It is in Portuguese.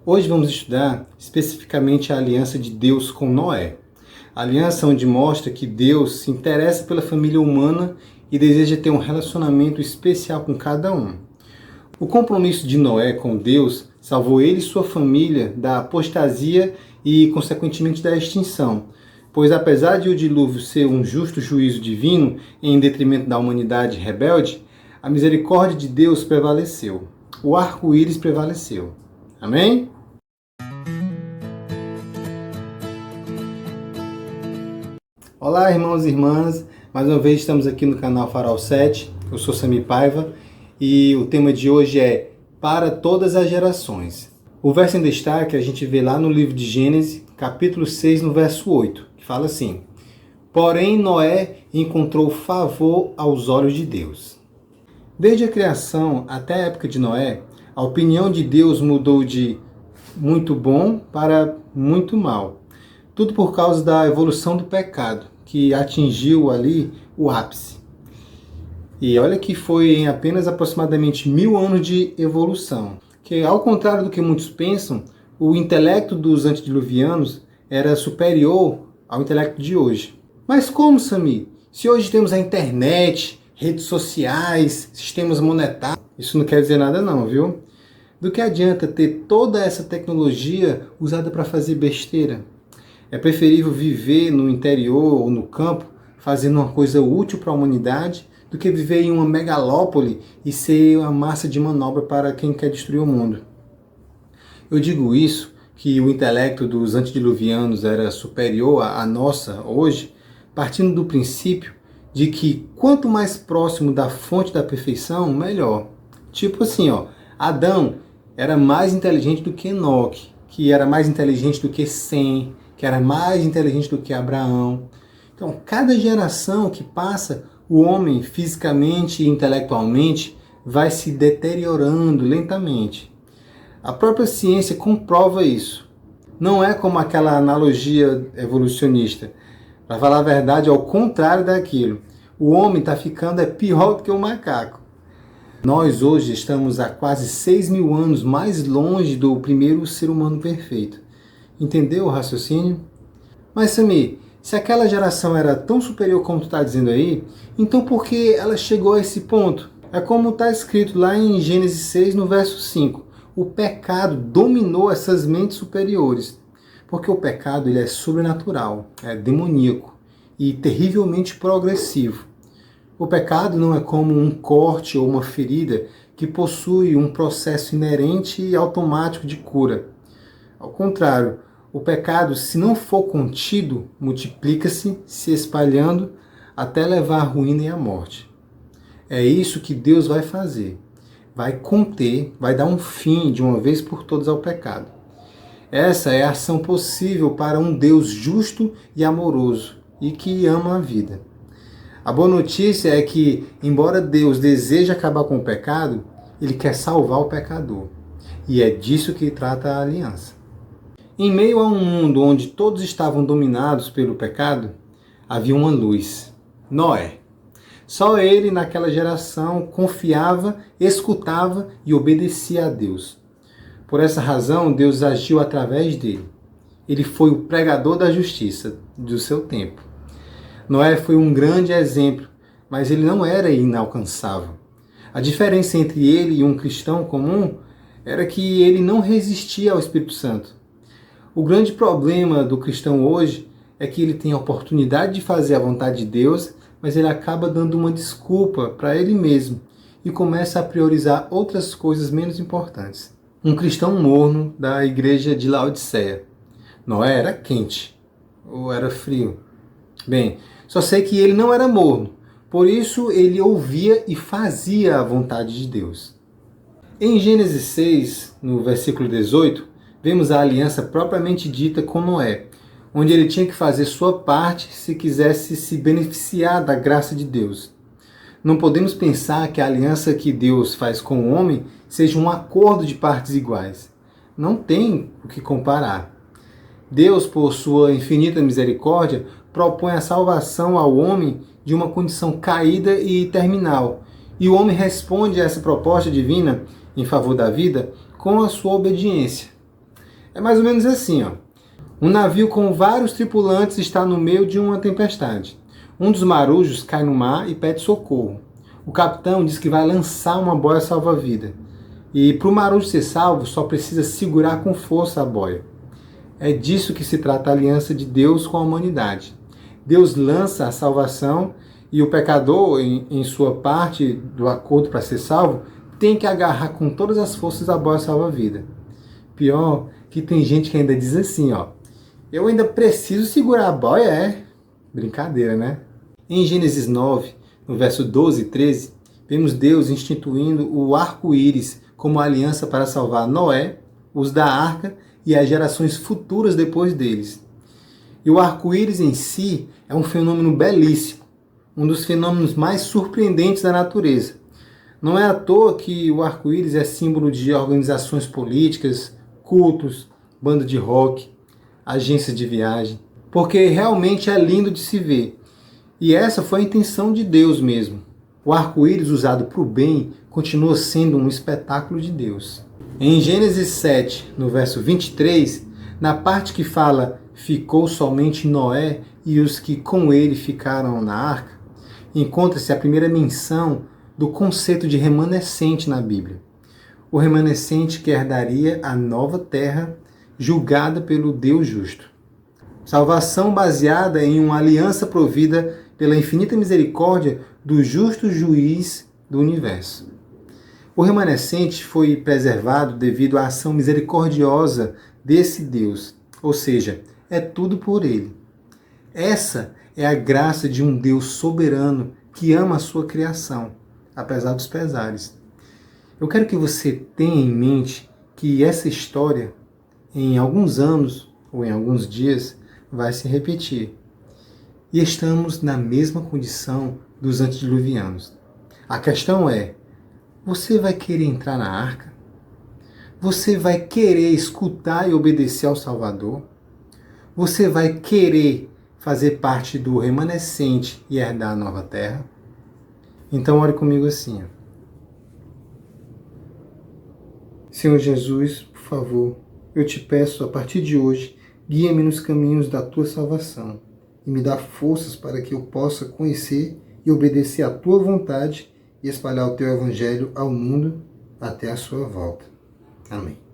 Hoje vamos estudar especificamente a aliança de Deus com Noé. A aliança onde mostra que Deus se interessa pela família humana e deseja ter um relacionamento especial com cada um. O compromisso de Noé com Deus salvou ele e sua família da apostasia e, consequentemente, da extinção. Pois apesar de o dilúvio ser um justo juízo divino em detrimento da humanidade rebelde, a misericórdia de Deus prevaleceu. O arco-íris prevaleceu. Amém? Olá, irmãos e irmãs. Mais uma vez estamos aqui no canal Farol 7. Eu sou Sami Paiva e o tema de hoje é Para Todas as Gerações. O verso em destaque a gente vê lá no livro de Gênesis, capítulo 6, no verso 8, que fala assim: Porém, Noé encontrou favor aos olhos de Deus. Desde a criação até a época de Noé, a opinião de Deus mudou de muito bom para muito mal. Tudo por causa da evolução do pecado, que atingiu ali o ápice. E olha que foi em apenas aproximadamente 1000 anos de evolução. Que, ao contrário do que muitos pensam, o intelecto dos antediluvianos era superior ao intelecto de hoje. Mas como, Sami? Se hoje temos a internet, redes sociais, sistemas monetários, isso não quer dizer nada não, viu? Do que adianta ter toda essa tecnologia usada para fazer besteira? É preferível viver no interior ou no campo, fazendo uma coisa útil para a humanidade, do que viver em uma megalópole e ser uma massa de manobra para quem quer destruir o mundo. Eu digo isso, que o intelecto dos antediluvianos era superior à nossa hoje, partindo do princípio de que quanto mais próximo da fonte da perfeição, melhor. Tipo assim, Adão era mais inteligente do que Enoque, que era mais inteligente do que Sem, que era mais inteligente do que Abraão. Então, cada geração que passa, o homem fisicamente e intelectualmente vai se deteriorando lentamente. A própria ciência comprova isso. Não é como aquela analogia evolucionista. Para falar a verdade, é o contrário daquilo. O homem está ficando pior do que o macaco. Nós hoje estamos há quase 6.000 anos mais longe do primeiro ser humano perfeito. Entendeu o raciocínio? Mas, Sami, se aquela geração era tão superior como tu está dizendo aí, então por que ela chegou a esse ponto? É como está escrito lá em Gênesis 6, no verso 5. O pecado dominou essas mentes superiores. Porque o pecado ele é sobrenatural, é demoníaco e terrivelmente progressivo. O pecado não é como um corte ou uma ferida que possui um processo inerente e automático de cura. Ao contrário, o pecado, se não for contido, multiplica-se, se espalhando, até levar à ruína e à morte. É isso que Deus vai fazer. Vai conter, vai dar um fim de uma vez por todas ao pecado. Essa é a ação possível para um Deus justo e amoroso e que ama a vida. A boa notícia é que, embora Deus deseje acabar com o pecado, Ele quer salvar o pecador. E é disso que trata a aliança. Em meio a um mundo onde todos estavam dominados pelo pecado, havia uma luz: Noé. Só ele, naquela geração, confiava, escutava e obedecia a Deus. Por essa razão, Deus agiu através dele. Ele foi o pregador da justiça do seu tempo. Noé foi um grande exemplo, mas ele não era inalcançável. A diferença entre ele e um cristão comum era que ele não resistia ao Espírito Santo. O grande problema do cristão hoje é que ele tem a oportunidade de fazer a vontade de Deus, mas ele acaba dando uma desculpa para ele mesmo e começa a priorizar outras coisas menos importantes. Um cristão morno da igreja de Laodiceia. Noé era quente ou era frio? Bem, só sei que ele não era morno, por isso ele ouvia e fazia a vontade de Deus. Em Gênesis 6, no versículo 18, vemos a aliança propriamente dita com Noé, onde ele tinha que fazer sua parte se quisesse se beneficiar da graça de Deus. Não podemos pensar que a aliança que Deus faz com o homem seja um acordo de partes iguais. Não tem o que comparar. Deus, por sua infinita misericórdia, propõe a salvação ao homem de uma condição caída e terminal. E o homem responde a essa proposta divina em favor da vida com a sua obediência. É mais ou menos assim, ó. Um navio com vários tripulantes está no meio de uma tempestade. Um dos marujos cai no mar e pede socorro. O capitão diz que vai lançar uma boia salva-vida. E para o marujo ser salvo, só precisa segurar com força a boia. É disso que se trata a aliança de Deus com a humanidade. Deus lança a salvação e o pecador, em sua parte do acordo para ser salvo, tem que agarrar com todas as forças a boia salva-vida. Pior que tem gente que ainda diz assim, ó. Eu ainda preciso segurar a boia, é? Brincadeira, né? Em Gênesis 9, no verso 12 e 13, vemos Deus instituindo o arco-íris como aliança para salvar Noé, os da arca e as gerações futuras depois deles. E o arco-íris em si é um fenômeno belíssimo, um dos fenômenos mais surpreendentes da natureza. Não é à toa que o arco-íris é símbolo de organizações políticas, cultos, banda de rock, agências de viagem, porque realmente é lindo de se ver. E essa foi a intenção de Deus mesmo. O arco-íris usado para o bem continua sendo um espetáculo de Deus. Em Gênesis 7, no verso 23, na parte que fala ficou somente Noé e os que com ele ficaram na arca, encontra-se a primeira menção do conceito de remanescente na Bíblia. O remanescente que herdaria a nova terra julgada pelo Deus justo. Salvação baseada em uma aliança provida pela infinita misericórdia do justo juiz do universo. O remanescente foi preservado devido à ação misericordiosa desse Deus, ou seja, é tudo por ele. Essa é a graça de um Deus soberano que ama a sua criação, apesar dos pesares. Eu quero que você tenha em mente que essa história, em alguns anos ou em alguns dias, vai se repetir. E estamos na mesma condição dos antediluvianos. A questão é, você vai querer entrar na arca? Você vai querer escutar e obedecer ao Salvador? Você vai querer fazer parte do remanescente e herdar a nova terra? Então ore comigo assim. Senhor Jesus, por favor, eu te peço a partir de hoje, guia-me nos caminhos da tua salvação e me dá forças para que eu possa conhecer e obedecer à tua vontade e espalhar o teu evangelho ao mundo até a sua volta. Amém.